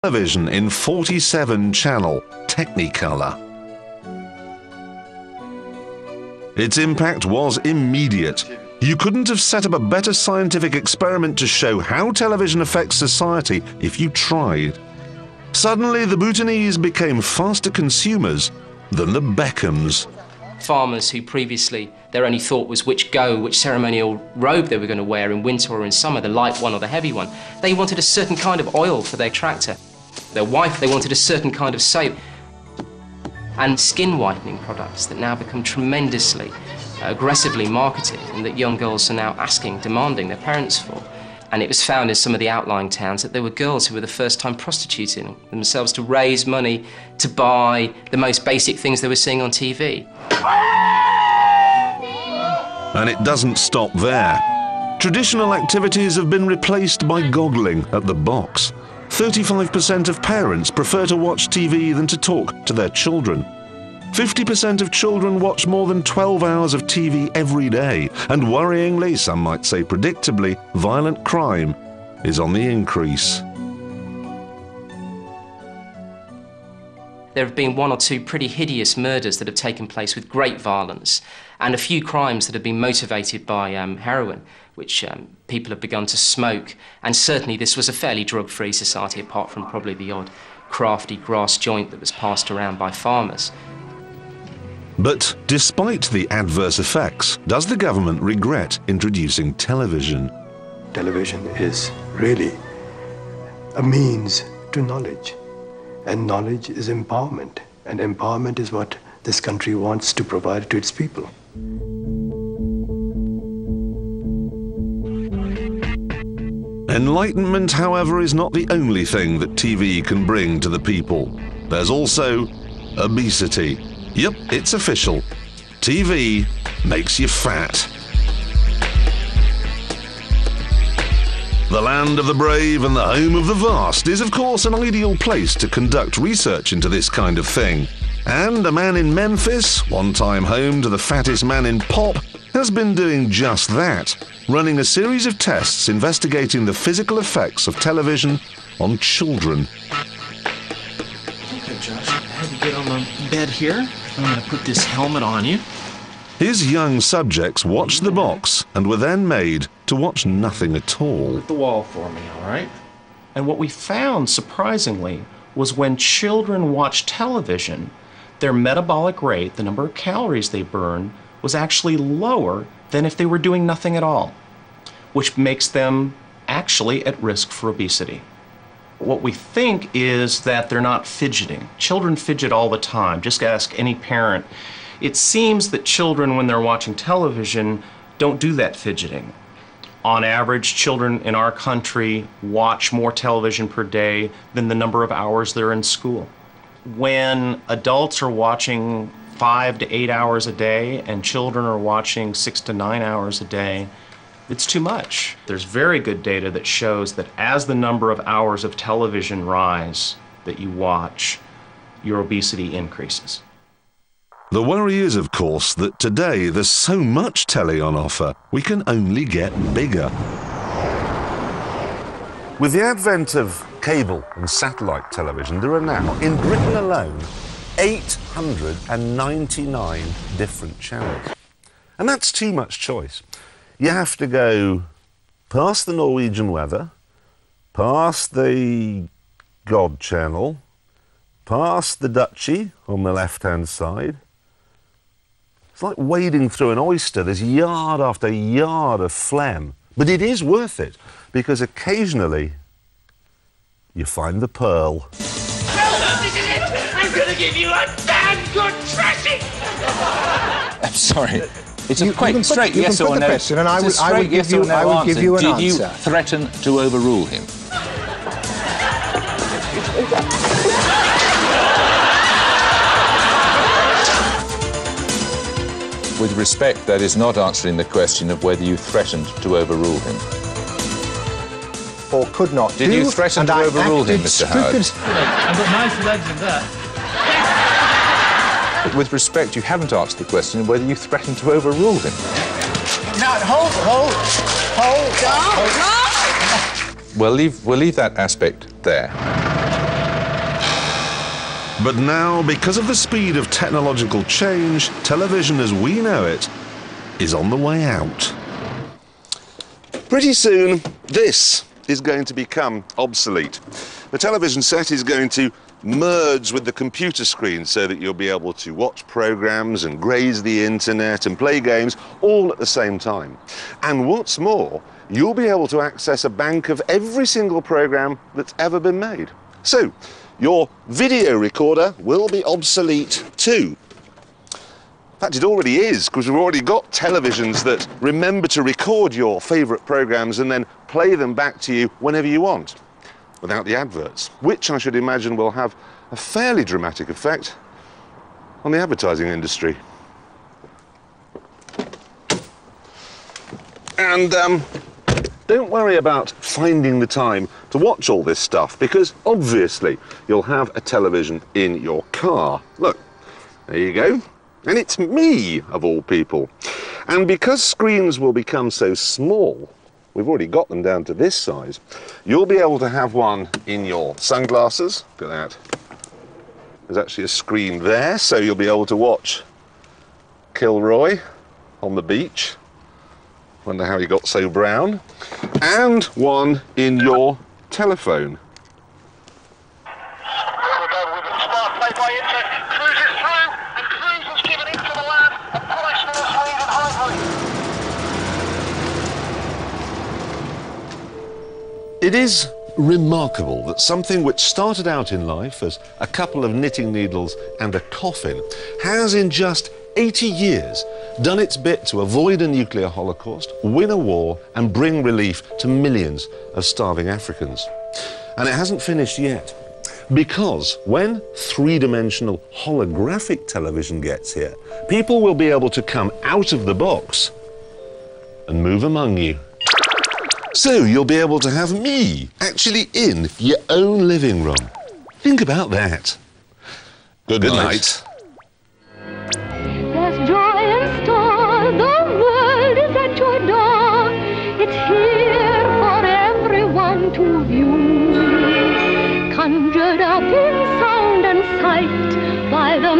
television in 47-channel Technicolor. Its impact was immediate. You couldn't have set up a better scientific experiment to show how television affects society if you tried. Suddenly, the Bhutanese became faster consumers than the Beckhams. Farmers who previously their only thought was which ceremonial robe they were going to wear in winter or in summer, the light one or the heavy one. They wanted a certain kind of oil for their tractor. Their wife, they wanted a certain kind of soap. And skin whitening products that now become tremendously aggressively marketed and that young girls are now demanding their parents for. And it was found in some of the outlying towns that there were girls who were the first time prostituting themselves to raise money to buy the most basic things they were seeing on TV. And it doesn't stop there. Traditional activities have been replaced by goggling at the box. 35% of parents prefer to watch TV than to talk to their children. 50% of children watch more than 12 hours of TV every day, and worryingly, some might say predictably, violent crime is on the increase. There have been one or two pretty hideous murders that have taken place with great violence, and a few crimes that have been motivated by heroin, which people have begun to smoke. And certainly this was a fairly drug-free society, apart from probably the odd crafty grass joint that was passed around by farmers. But despite the adverse effects, does the government regret introducing television? Television is really a means to knowledge, and knowledge is empowerment, and empowerment is what this country wants to provide to its people. Enlightenment, however, is not the only thing that TV can bring to the people. There's also obesity. Yep, it's official. TV makes you fat. The land of the brave and the home of the vast is, of course, an ideal place to conduct research into this kind of thing. And a man in Memphis, one time home to the fattest man in pop, has been doing just that, running a series of tests investigating the physical effects of television on children. Okay, Josh, I had to get on the bed here. I'm going to put this helmet on you. His young subjects watched the box and were then made to watch nothing at all. Look at the wall for me, all right? And what we found, surprisingly, was when children watched television, their metabolic rate, the number of calories they burn, was actually lower than if they were doing nothing at all, which makes them actually at risk for obesity. What we think is that they're not fidgeting. Children fidget all the time. Just ask any parent. It seems that children, when they're watching television, don't do that fidgeting. On average, children in our country watch more television per day than the number of hours they're in school. When adults are watching 5 to 8 hours a day and children are watching 6 to 9 hours a day, it's too much. There's very good data that shows that as the number of hours of television rise that you watch, your obesity increases. The worry is, of course, that today there's so much telly on offer, we can only get bigger. With the advent of cable and satellite television, there are now, in Britain alone, 899 different channels. And that's too much choice. You have to go past the Norwegian weather, past the God channel, past the Dutchie on the left-hand side. It's like wading through an oyster. There's yard after yard of phlegm. But it is worth it, because occasionally you find the pearl. This is it! I'm gonna give you a damn good thrashing! I'm sorry. It's a quick, straight yes or no. Question, and I would give you an answer. Did you threaten to overrule him? With respect, that is not answering the question of whether you threatened to overrule him. Or could not Did you threaten to overrule him, Mr. Howard? I've got nice legs in that. But with respect, you haven't answered the question of whether you threatened to overrule him. Now, hold down. We'll leave that aspect there. But now, because of the speed of technological change, television as we know it is on the way out. Pretty soon, this is going to become obsolete. The television set is going to merge with the computer screen so that you'll be able to watch programs and graze the internet and play games all at the same time. And what's more, you'll be able to access a bank of every single program that's ever been made. So, your video recorder will be obsolete too. In fact, it already is, because we've already got televisions that remember to record your favourite programmes and then play them back to you whenever you want, without the adverts, which I should imagine will have a fairly dramatic effect on the advertising industry. And don't worry about finding the time to watch all this stuff, because obviously you'll have a television in your car. Look, there you go. And it's me, of all people. And because screens will become so small, we've already got them down to this size, you'll be able to have one in your sunglasses. Look at that. There's actually a screen there, so you'll be able to watch Kilroy on the beach. Wonder how he got so brown. And one in your telephone. It is remarkable that something which started out in life as a couple of knitting needles and a coffin has in just 80 years done its bit to avoid a nuclear holocaust, win a war and bring relief to millions of starving Africans. And it hasn't finished yet, because when three-dimensional holographic television gets here, people will be able to come out of the box and move among you. So you'll be able to have me actually in your own living room. Think about that. Good night. There's joy in store, the world is at your door. It's here for everyone to view. Conjured up in sound and sight by the